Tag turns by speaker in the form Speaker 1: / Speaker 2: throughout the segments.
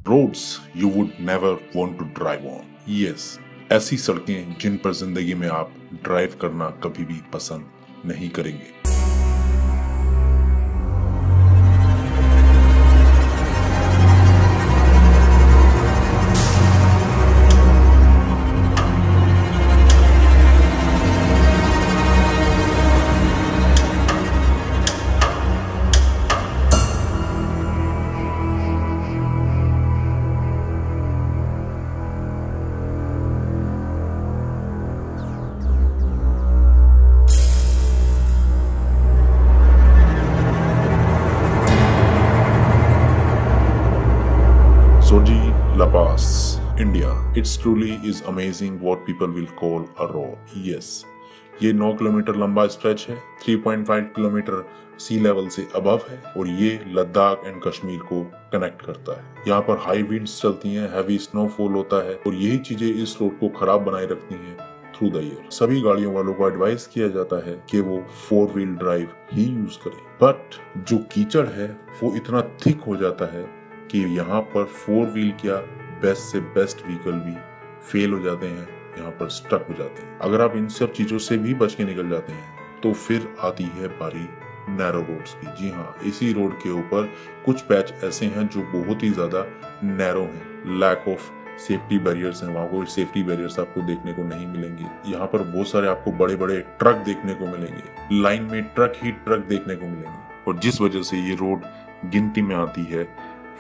Speaker 1: Roads you would never want to drive on. Yes, ऐसी सड़कें जिन पर जिंदगी में आप ड्राइव करना कभी भी पसंद नहीं करेंगे। Soji La Paz, India. It truly is amazing what people will call a road. Yes, ये 9 किलोमीटर लंबा स्ट्रेच है, 3.5 किलोमीटर सी लेवल से अबव है और ये लद्दाख एंड कश्मीर को कनेक्ट करता है। यहाँ पर हाई विंड्स चलती हैं, हैवी स्नोफॉल होता है और यही चीजें इस रोड को खराब बनाए रखती हैं थ्रू द ईयर। सभी गाड़ियों वालों को एडवाइस किया जाता है कि वो 4 व्हील ड्राइव ही यूज करें, बट जो कीचड़ है वो इतना थिक हो जाता है कि यहाँ पर 4 व्हील क्या बेस्ट से बेस्ट व्हीकल भी फेल हो जाते हैं, यहाँ पर स्टक हो जाते हैं। अगर आप इन सब चीजों से भी बच के निकल जाते हैं तो फिर आती है बारी नैरो रोड्स की। जी हाँ, इसी रोड के ऊपर कुछ पैच ऐसे हैं जो बहुत ही ज्यादा नैरो हैं, लैक ऑफ सेफ्टी बैरियर्स हैं। वहाँ कोई सेफ्टी बैरियर्स आपको देखने को नहीं मिलेंगे। यहाँ पर बहुत सारे आपको बड़े बड़े ट्रक देखने को मिलेंगे, लाइन में ट्रक ही ट्रक देखने को मिलेंगे और जिस वजह से ये रोड गिनती में आती है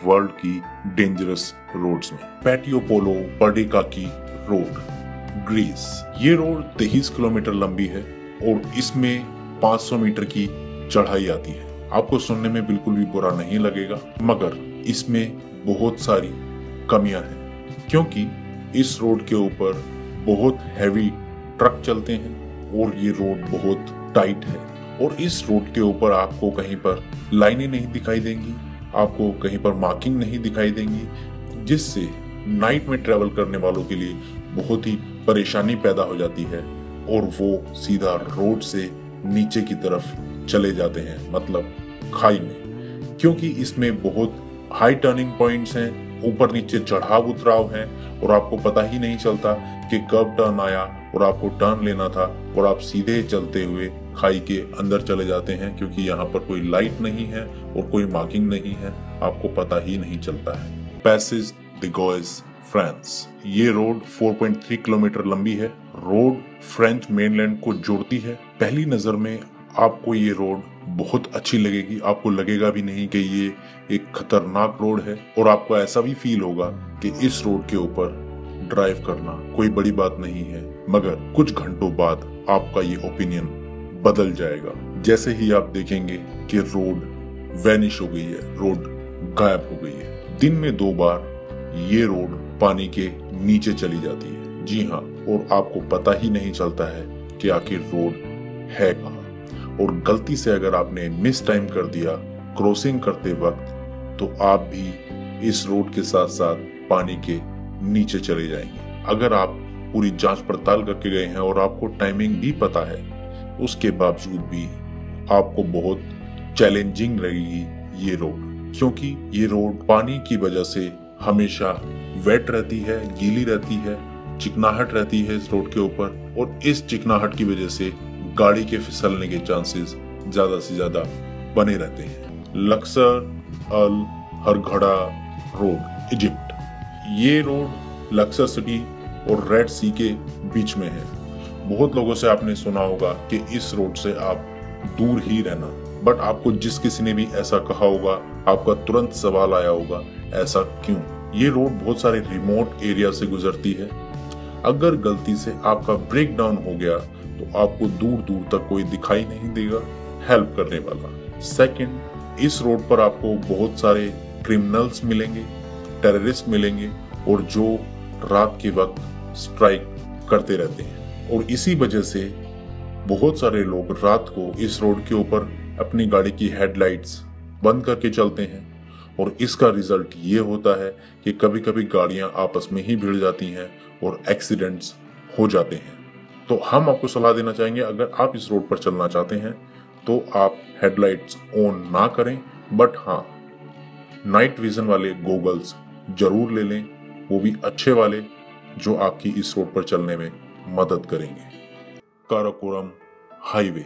Speaker 1: वर्ल्ड की डेंजरस रोड्स में। पैटियो पोलो पर्डिकाकी रोड, ग्रीस। ये रोड 23 किलोमीटर लंबी है और इसमें 500 मीटर की चढ़ाई आती है। आपको सुनने में बिल्कुल भी बुरा नहीं लगेगा, मगर इसमें बहुत सारी कमियां हैं क्योंकि इस रोड के ऊपर बहुत हैवी ट्रक चलते हैं और ये रोड बहुत टाइट है और इस रोड के ऊपर आपको कहीं पर लाइनें नहीं दिखाई देंगी, आपको कहीं पर मार्किंग नहीं दिखाई देंगी, जिससे नाइट में ट्रेवल करने वालों के लिए बहुत ही परेशानी पैदा हो जाती है और वो सीधा रोड से नीचे की तरफ चले जाते हैं, मतलब खाई में, क्योंकि इसमें बहुत हाई टर्निंग पॉइंट्स हैं, ऊपर नीचे चढ़ाव उतराव है और आपको पता ही नहीं चलता कि कब टर्न आया और आपको टर्न लेना था और आप सीधे चलते हुए खाई के अंदर चले जाते हैं क्योंकि यहाँ पर कोई लाइट नहीं है और कोई मार्किंग नहीं है, आपको पता ही नहीं चलता है। Passage du Gois, France. ये रोड 4.3 किलोमीटर लंबी है। रोड फ्रेंच मेनलैंड को जोड़ती है। पहली नजर में आपको ये रोड बहुत अच्छी लगेगी, आपको लगेगा भी नहीं कि ये एक खतरनाक रोड है और आपको ऐसा भी फील होगा कि इस रोड के ऊपर ड्राइव करना कोई बड़ी बात नहीं है, मगर कुछ घंटों बाद आपका ये ओपिनियन बदल जाएगा जैसे ही आप देखेंगे कि रोड वैनिश हो गई है, रोड गायब हो गई है। दिन में 2 बार ये रोड पानी के नीचे चली जाती है। जी हाँ, और आपको पता ही नहीं चलता है कि आखिर रोड है कहाँ। और गलती से अगर आपने मिस टाइम कर दिया क्रॉसिंग करते वक्त तो आप भी इस रोड के साथ साथ पानी के नीचे चले जाएंगे। अगर आप पूरी जांच पड़ताल करके गए हैं और आपको टाइमिंग भी पता है, उसके बावजूद भी आपको बहुत चैलेंजिंग रहेगी ये रोड, क्योंकि ये रोड पानी की वजह से हमेशा वेट रहती है, गीली रहती है, चिकनाहट रहती है इस रोड के ऊपर और इस चिकनाहट की वजह से गाड़ी के फिसलने के चांसेस ज्यादा से ज्यादा बने रहते हैं। लक्सर अल हरघड़ा रोड, इजिप्ट। ये रोड लक्सर सिटी और रेड सी के बीच में है। बहुत लोगों से आपने सुना होगा कि इस रोड से आप दूर ही रहना, बट आपको जिस किसी ने भी ऐसा कहा होगा आपका तुरंत सवाल आया होगा, ऐसा क्यों? ये रोड बहुत सारे रिमोट एरिया से गुजरती है। अगर गलती से आपका ब्रेक डाउन हो गया तो आपको दूर दूर तक कोई दिखाई नहीं देगा हेल्प करने वाला। सेकंड, इस रोड पर आपको बहुत सारे क्रिमिनल्स मिलेंगे, टेररिस्ट मिलेंगे और जो रात के वक्त स्ट्राइक करते रहते हैं और इसी वजह से बहुत सारे लोग रात को इस रोड के ऊपर अपनी गाड़ी की हेडलाइट्स बंद करके चलते हैं और इसका रिजल्ट ये होता है कि कभी कभी गाड़ियां आपस में ही भिड़ जाती हैं और एक्सीडेंट्स हो जाते हैं। तो हम आपको सलाह देना चाहेंगे, अगर आप इस रोड पर चलना चाहते हैं तो आप हेडलाइट्स ऑन ना करें, बट हाँ नाइट विजन वाले गॉगल्स जरूर ले लें, वो भी अच्छे वाले जो आपकी इस रोड पर चलने में मदद करेंगे। Karakoram highway,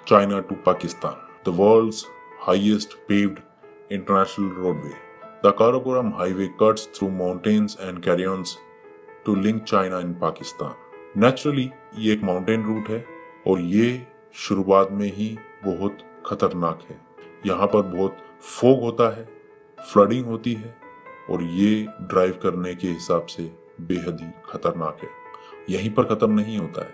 Speaker 1: China to Pakistan, the world's highest paved international roadway. The Karakoram highway cuts through mountains and canyons to link China and Pakistan. Naturally ये एक माउंटेन रूट है और ये शुरुआत में ही बहुत खतरनाक है। यहाँ पर बहुत फोग होता है, फ्लडिंग होती है और ये ड्राइव करने के हिसाब से बेहद ही खतरनाक है। यहीं पर खत्म नहीं होता है,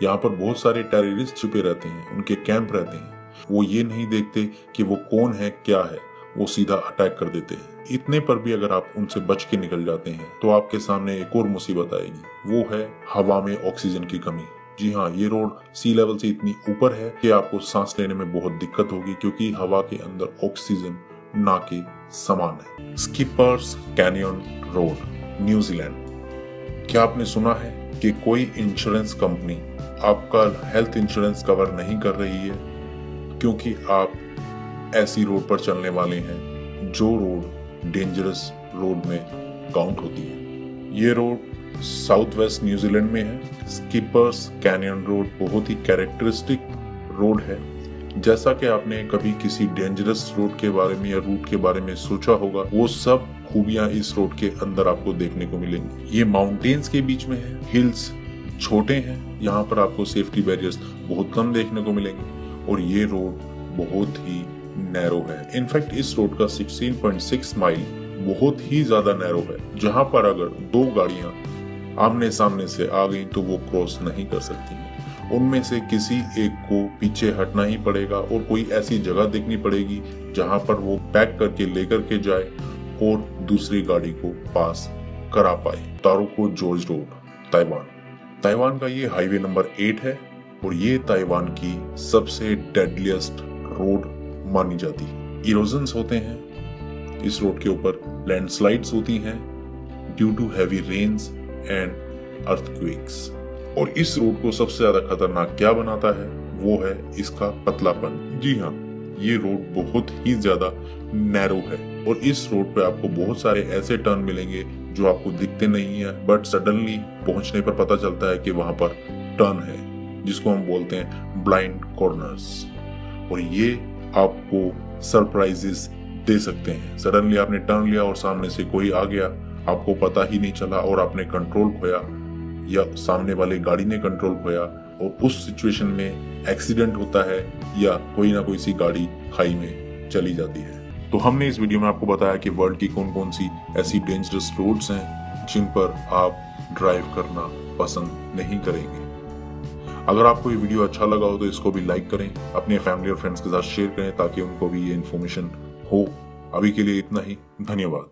Speaker 1: यहाँ पर बहुत सारे टेररिस्ट छुपे रहते हैं, उनके कैंप रहते हैं। वो ये नहीं देखते कि वो कौन है क्या है, वो सीधा अटैक कर देते हैं। इतने पर भी अगर आप उनसे बच के निकल जाते हैं तो आपके सामने एक और मुसीबत आएगी, वो है हवा में ऑक्सीजन की कमी। जी हाँ, ये रोड सी लेवल से इतनी ऊपर है कि आपको सांस लेने में बहुत दिक्कत होगी, क्योंकि हवा के अंदर ऑक्सीजन ना के समान है। Skippers canyon road, New Zealand. क्या आपने सुना है कि कोई इंश्योरेंस कंपनी आपका हेल्थ इंश्योरेंस कवर नहीं कर रही है क्योंकि आप ऐसी रोड पर चलने वाले हैं जो रोड डेंजरस रोड में काउंट होती है। ये रोड साउथ वेस्ट न्यूजीलैंड में है। स्किपर्स कैनियन रोड बहुत ही कैरेक्टरिस्टिक रोड है। जैसा कि आपने कभी किसी डेंजरस रोड के बारे में या रूट के बारे में सोचा होगा, वो सब खूबियां इस रोड के अंदर आपको देखने को मिलेंगी। ये माउंटेन्स के बीच में है, हिल्स छोटे हैं, यहाँ पर आपको सेफ्टी बैरियर्स बहुत कम देखने को मिलेंगे और ये रोड बहुत ही नैरो है। इनफैक्ट इस रोड का 16.6 माइल बहुत ही ज्यादा नैरो है, जहां पर अगर दो गाड़ियां आमने सामने से आ गई तो वो क्रॉस नहीं कर सकती हैं। उनमें से किसी एक को पीछे हटना ही पड़ेगा और कोई ऐसी जगह देखनी पड़ेगी जहां पर वो बैक करके लेकर के जाए और दूसरी गाड़ी को पास करा पाए। तारुको जॉर्ज रोड, ताइवान। ताइवान का ये हाईवे नंबर 8 है और ये ताइवान की सबसे डेडलिएस्ट रोड मानी जाती है। इरोजन्स होते हैं इस रोड के ऊपर, लैंडस्लाइड्स होती हैं due to heavy rains and earthquakes. और इस रोड को सबसे ज्यादा खतरनाक क्या बनाता है वो है इसका पतलापन। जी हाँ, ये रोड बहुत ही ज्यादा नैरो है और इस रोड पे आपको बहुत सारे ऐसे टर्न मिलेंगे जो आपको दिखते नहीं है, बट सडनली पहुंचने पर पता चलता है कि वहां पर टर्न है, जिसको हम बोलते हैं ब्लाइंड कॉर्नर्स। और ये आपको सरप्राइजेस दे सकते हैं। सडनली आपने टर्न लिया और सामने से कोई आ गया, आपको पता ही नहीं चला और आपने कंट्रोल खोया या सामने वाले गाड़ी ने कंट्रोल खोया और उस सिचुएशन में एक्सीडेंट होता है या कोई ना कोई सी गाड़ी खाई में चली जाती है। तो हमने इस वीडियो में आपको बताया कि वर्ल्ड की कौन कौन सी ऐसी डेंजरस रोड्स हैं जिन पर आप ड्राइव करना पसंद नहीं करेंगे। अगर आपको ये वीडियो अच्छा लगा हो तो इसको भी लाइक करें, अपने फैमिली और फ्रेंड्स के साथ शेयर करें ताकि उनको भी ये इन्फॉर्मेशन हो। अभी के लिए इतना ही, धन्यवाद।